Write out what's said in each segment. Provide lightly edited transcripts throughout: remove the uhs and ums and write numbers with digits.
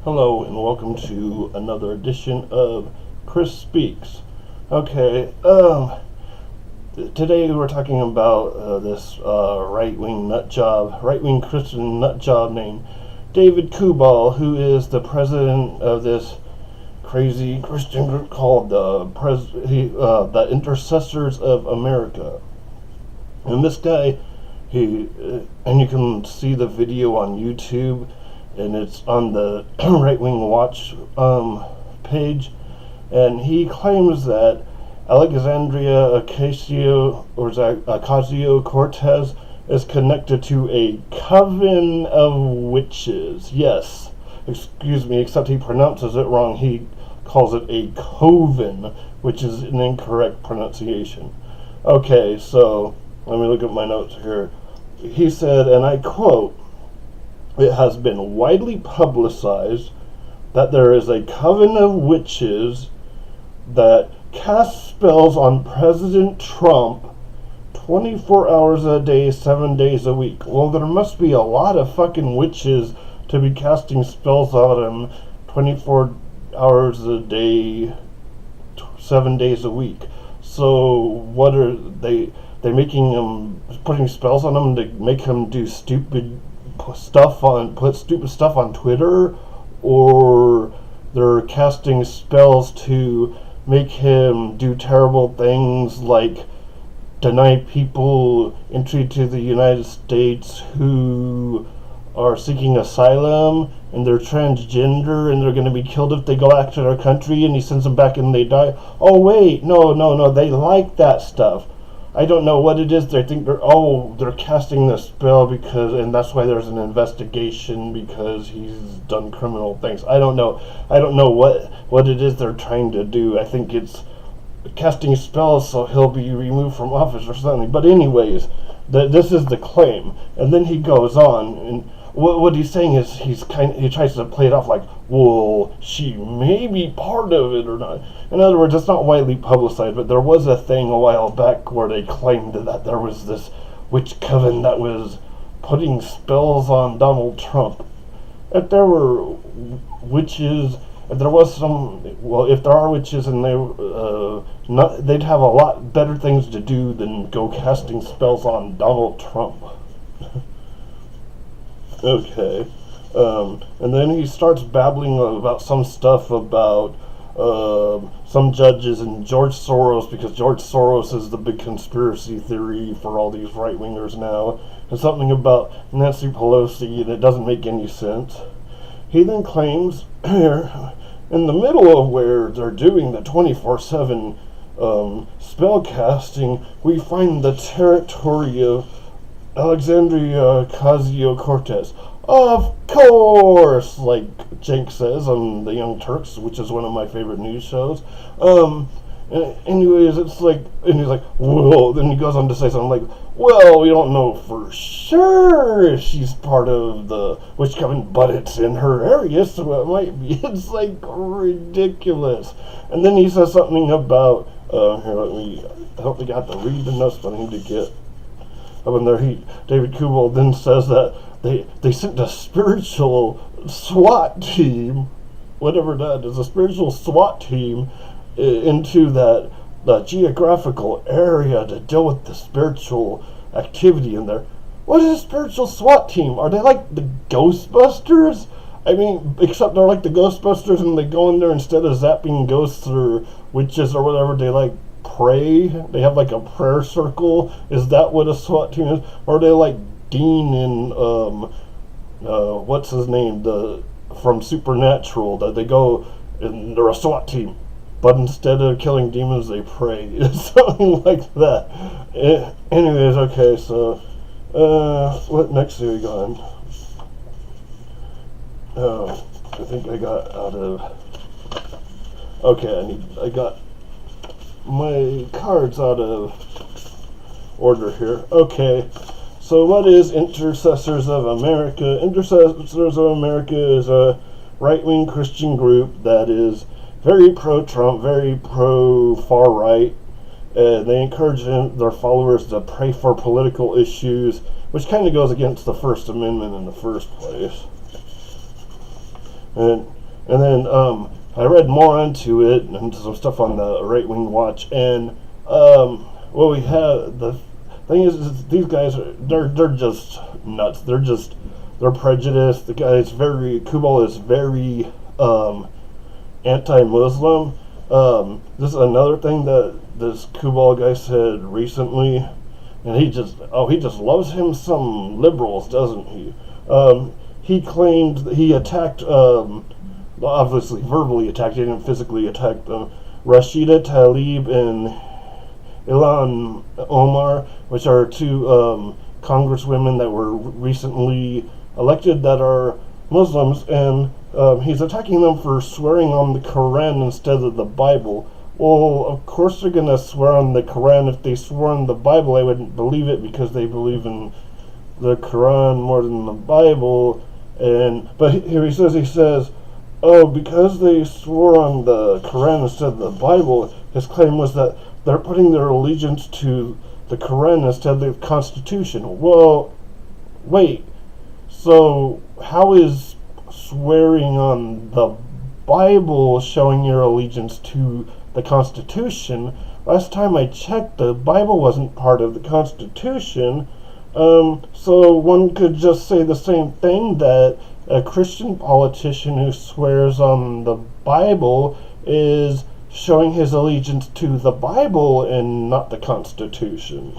Hello and welcome to another edition of Chris Speaks. Okay, today we're talking about this right-wing Christian nut job named David Kubal, who is the president of this crazy Christian group called the Intercessors of America. And this guy, and you can see the video on YouTube, and it's on the Rightwing Watch page, and he claims that Alexandria Ocasio-Cortez is connected to a coven of witches. Yes, excuse me, except he pronounces it wrong. He calls it a coven, which is an incorrect pronunciation. Okay, so let me look at my notes here. He said, and I quote, "It has been widely publicized that there is a coven of witches that cast spells on President Trump 24 hours a day, 7 days a week." Well, there must be a lot of fucking witches to be casting spells on him 24 hours a day, 7 days a week. So what are they making him, putting spells on him to make him do put stupid stuff on Twitter, or they're casting spells to make him do terrible things like deny people entry to the United States who are seeking asylum and they're transgender and they're going to be killed if they go back to their country, and he sends them back and they die. Oh wait, no, they like that stuff. I don't know what it is. They think they're casting the spell and that's why there's an investigation because he's done criminal things. I don't know what it is they're trying to do. I think it's casting spells so he'll be removed from office or something. But anyways, this is the claim. And then he goes on, and what he's saying is he tries to play it off like, well, she may be part of it or not. In other words, it's not widely publicized, but there was a thing a while back where they claimed that there was this witch coven that was putting spells on Donald Trump. If there were witches, if there are witches, and they'd have a lot better things to do than go casting spells on Donald Trump. Okay. And then he starts babbling about some stuff about some judges and George Soros, because George Soros is the big conspiracy theory for all these right-wingers now, and something about Nancy Pelosi, and it doesn't make any sense. He then claims here, in the middle of where they're doing the 24/7 spell casting, we find the territory of Alexandria Ocasio-Cortez. Of course, like Jake says on the Young Turks, which is one of my favorite news shows. Anyways, it's like, and he's like, whoa, then he goes on to say something like, well, we don't know for sure if she's part of the witch coven, but it's in her area, so it might be. It's like ridiculous. And then he says something about, I hope we got to read the notes, but I need to get up in there. David Kubal then says that they sent a spiritual SWAT team, whatever that is, a spiritual SWAT team into the geographical area to deal with the spiritual activity in there. What is a spiritual SWAT team? Are they like the Ghostbusters? I mean, except they're like the Ghostbusters and they go in there, instead of zapping ghosts or witches or whatever, they like pray. They have like a prayer circle. Is that what a SWAT team is? Or are they like Dean and what's his name, from Supernatural, that they go and they're a SWAT team, but instead of killing demons they pray? Something like that. Anyways, okay, so what next are we going? I think I got out of, okay, I got my cards out of order here. Okay, so what is Intercessors of America? Intercessors of America is a right-wing Christian group that is very pro-Trump, very pro-far-right. They encourage their followers to pray for political issues, which kind of goes against the First Amendment in the first place. And then I read more into it and some stuff on the Rightwing Watch, and what we have, the thing is these guys they're just nuts. They're prejudiced. The guy's Kubal is very anti-Muslim. This is another thing that this Kubal guy said recently, and he just loves him some liberals, doesn't he? He claimed that he attacked, obviously verbally attacked, he didn't physically attack them, Rashida Tlaib and Ilhan Omar, which are two congresswomen that were recently elected that are Muslims, and he's attacking them for swearing on the Quran instead of the Bible. Well, of course they're going to swear on the Quran. If they swore on the Bible, I wouldn't believe it because they believe in the Quran more than the Bible. But here he says, oh, because they swore on the Quran instead of the Bible, his claim was that they're putting their allegiance to the Quran instead of the Constitution. Well, wait, so how is swearing on the Bible showing your allegiance to the Constitution? Last time I checked, the Bible wasn't part of the Constitution. So one could just say the same thing, that a Christian politician who swears on the Bible is showing his allegiance to the Bible and not the Constitution.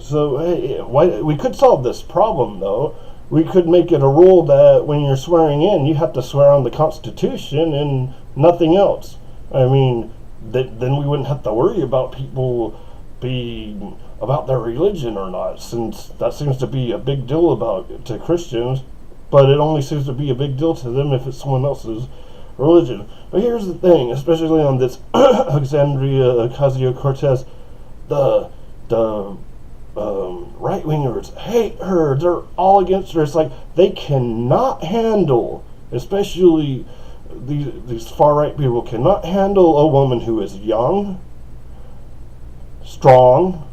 So hey, we could solve this problem though. We could make it a rule that when you're swearing in, you have to swear on the Constitution and nothing else. I mean, then we wouldn't have to worry about people being about their religion or not, since that seems to be a big deal to Christians, but it only seems to be a big deal to them if it's someone else's religion. But here's the thing, especially on this Alexandria Ocasio-Cortez, the right-wingers hate her. They're all against her. It's like they cannot handle, especially these far-right people, cannot handle a woman who is young, strong,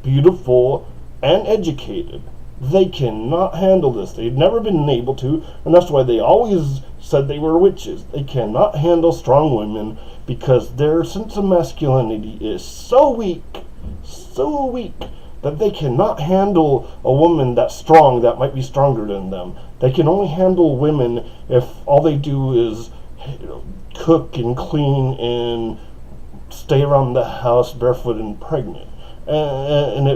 beautiful, and educated. They cannot handle this. They've never been able to, and that's why they always said they were witches. They cannot handle strong women because their sense of masculinity is so weak, that they cannot handle a woman that's strong, that might be stronger than them. They can only handle women if all they do is cook and clean and stay around the house barefoot and pregnant. And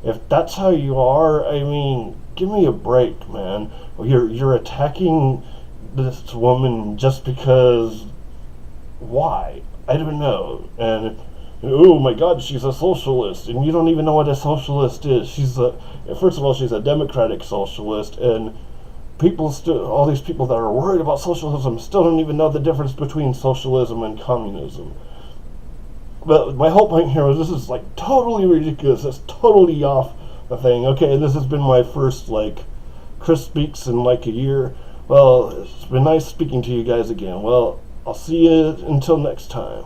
if that's how you are, I mean, give me a break, man. You're attacking this woman just because. Why? I don't know. And oh my God, she's a socialist, and you don't even know what a socialist is. First of all, she's a democratic socialist, and all these people that are worried about socialism still don't even know the difference between socialism and communism. But my whole point here is this is like totally ridiculous. It's totally off the thing. Okay, this has been my first Chris Speaks in a year. Well, it's been nice speaking to you guys again. Well, I'll see you until next time.